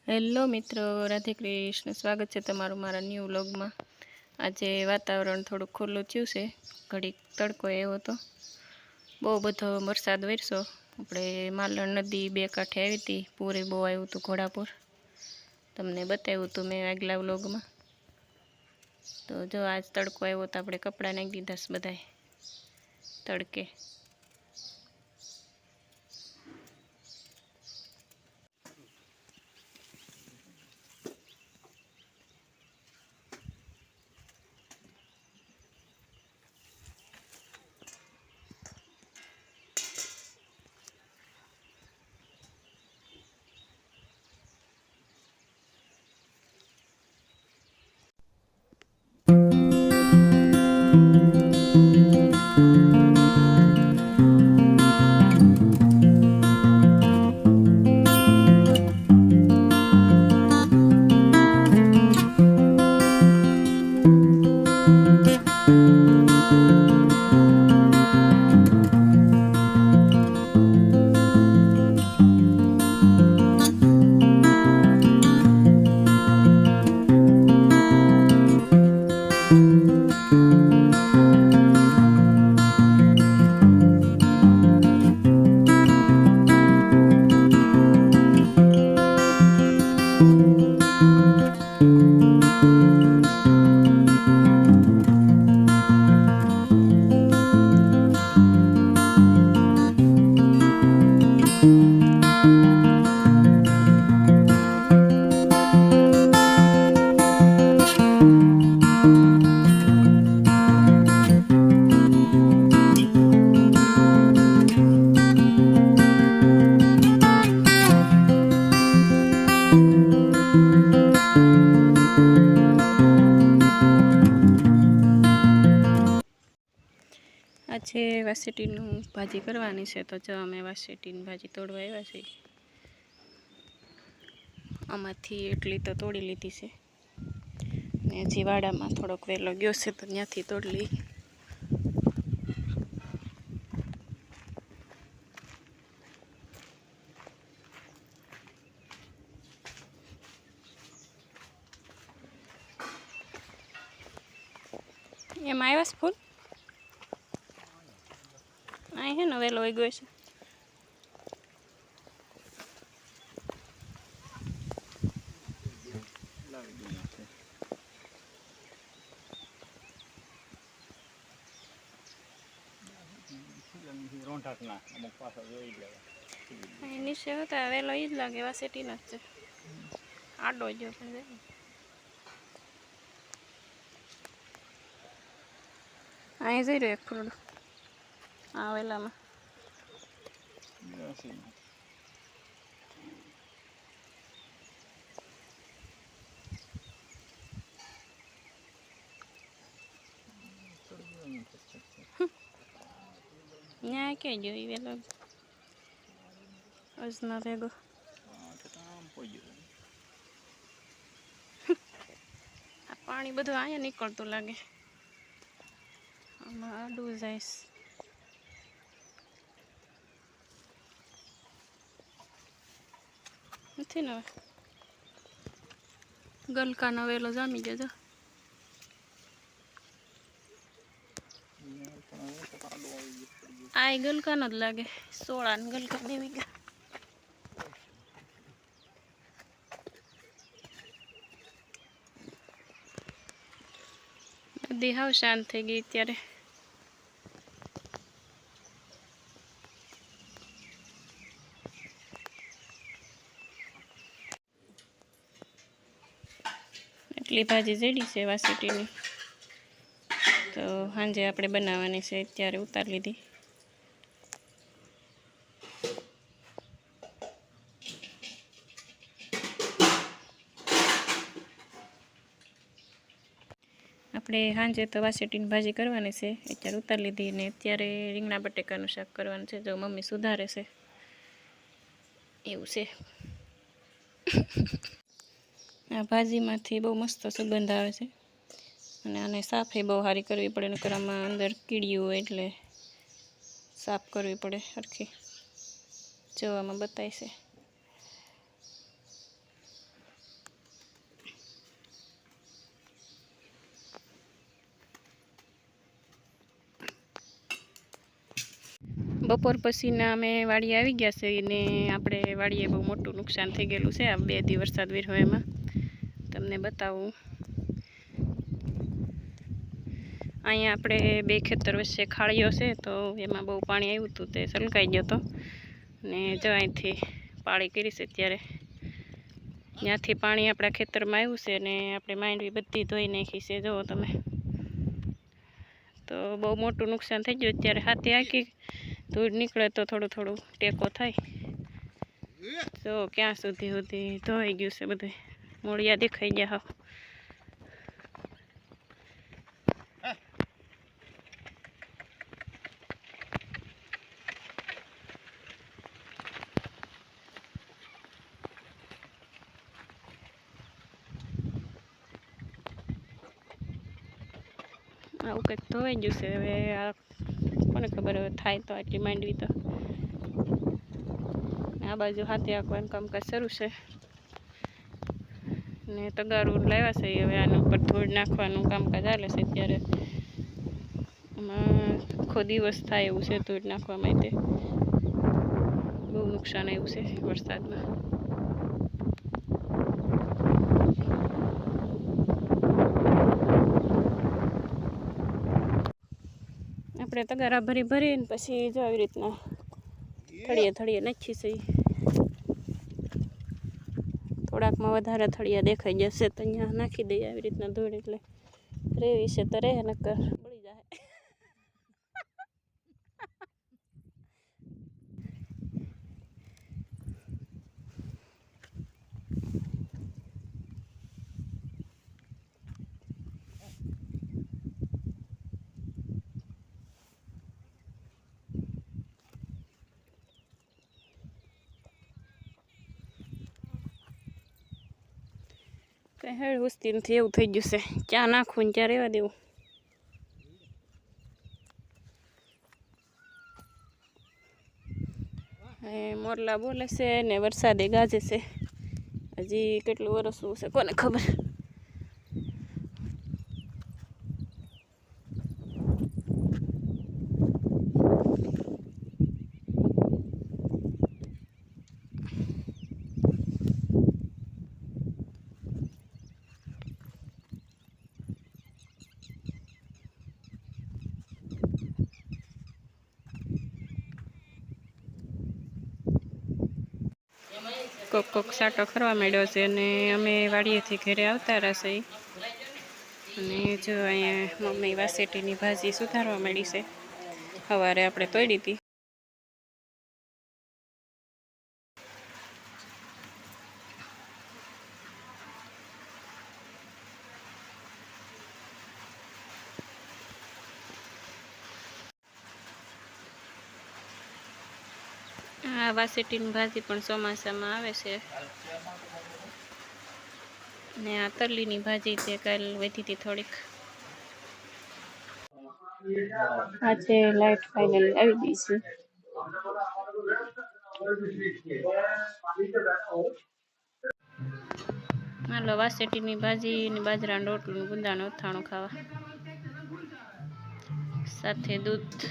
Hello મિત્રો, રાધે કૃષ્ણ. સ્વાગત છે તમારું મારા ન્યૂ વ્લોગમાં. આજે વાતાવરણ થોડુંક ખુલ્લું થયું છે, ઘડીક તડકો એવો તો બહુ બધો વરસાદ વરસ્યો. આપણે માલણ નદી બે કાંઠે આવી હતી, પૂરે બહુ આવ્યું હતું, ઘોડાપુર. તમને બતાવ્યું હતું મેં આગલા વ્લોગમાં. તો જો આજ તડકો આવ્યો તો આપણે કપડાં નાખી દીધા બધાએ તડકે. આજે વાસેટીનું ભાજી કરવાની છે, તો જો અમે વાસેટીની ભાજી તોડવા આવ્યા છીએ. આમાંથી એટલી તો તોડી લીધી છે ને હજી વાડામાં થોડોક વહેલો ગયો છે તો ત્યાંથી તોડી લઈ. એમાં આવ્યા છે ફૂલ અહીં છે ને વહેલો આવી ગયો છે. નીચે હતા વહેલો ઈ જ લાગે, વાસેટી ના જ છે. આડો જો પણ અહીં જઈ રહ્યો એક ફૂલ આ વેલામાં. ત્યાં ક્યાં ગયો એ વેલો અજના ભેગો. આ પાણી બધું અહીંયા નીકળતું લાગે, આમાં આડું જાય નથી ને. હવે ગલકાનો વેલો જામી ગયો. આ ગલકાનો જ લાગે, 16 ને ગલકા દેવી ગયા. નદી હાવ શાંત થઈ ગઈ અત્યારે. એટલી ભાજી જેડી છે વાસેટીની, તો સાંજે આપણે બનાવવાની છે. અત્યારે ઉતારી લીધી. આપણે સાંજે તો વાસેટીની ભાજી કરવાની છે, અત્યારે ઉતારી લીધી. ને અત્યારે રીંગણા બટેકાનું શાક કરવાનું છે. જો મમ્મી સુધારે છે એવું છે. આ ભાજીમાંથી બહુ મસ્ત સુગંધ આવે છે, અને આને સાફે બહુ સારી કરવી પડે, નકર આમાં અંદર કીડીયું હોય એટલે સાફ કરવી પડે સરખી. જોવામાં બતાય છે. બપોર પછીના અમે વાડીએ આવી ગયા છે ને આપણે વાડીએ બહુ મોટું નુકસાન થઈ ગયેલું છે. આ 2 દી વરસાદ વેર્યો એમાં તમને બતાવું. અહીંયા આપણે 2 ખેતર વચ્ચે ખાડીઓ છે તો એમાં બહુ પાણી આવ્યું હતું, તે સલકાઈ ગયો હતો ને જો અહીંથી પાળી કરી છે. ત્યારે ત્યાંથી પાણી આપણા ખેતરમાં આવ્યું છે ને આપણે માંડવી બધી ધોઈ નાખી છે. જુઓ તમે, તો બહુ મોટું નુકસાન થઈ ગયું. અત્યારે હાથે આખી ધૂળ નીકળે તો થોડું થોડું ટેકો થાય. જો ક્યાં સુધી ધોઈ ગયું છે બધું, મૂળિયા દેખાઈ ગયા. આવું કંઈક ધોવાઈ ગયું છે. હવે આ કોને ખબર હવે થાય તો આટલી માંડવી તો. આ બાજુ હાથે આંકવાનું કામકાજ શરૂ છે ને તગારું લાવ્યા છે. હવે આના ઉપર ધૂળ નાખવાનું કામકાજ ચાલે છે. ત્યારે એમાં આખો દિવસ થાય એવું છે ધૂળ નાખવા માટે. બહુ નુકસાન આવ્યું છે વરસાદમાં. આપણે તગારા ભરીને પછી જો આવી રીતના થળીએ નાખી છે. થોડાકમાં વધારે થળિયા દેખાઈ જશે તો અહીંયા નાખી દઈએ આવી રીતના ધૂળ. એટલે રેવી છે તો રહે, નકર બળી જાય. કંઈ હેળ હુસતી નથી એવું થઈ ગયું છે. ક્યાં નાખવું ને ક્યાં રહેવા દેવું. મોરલા બોલે છે ને વરસાદે ગાજે છે. હજી કેટલું વરસવું છે કોને ખબર. કોક સાટો ખરવા માંડ્યો છે અને અમે વાડીએથી ઘરે આવતા રહેશે. અને જો અહીંયા મમ્મી વાસેટીની ભાજી સુધારવા માંડી છે. સવારે આપણે તોડી હતી. આ વાસેટીની ભાજી પણ ચોમાસામાં આવે છે. ને આ તરલીની ભાજી તે કાલ વધી હતી થોડીક. આ છે લાઈટ ફાઇનલ આવી ગઈ છે. હાલો વાસેટીની ભાજી ને બાજરાનું રોટલું ગુંદાનું અથાણું ખાવા, સાથે દૂધ.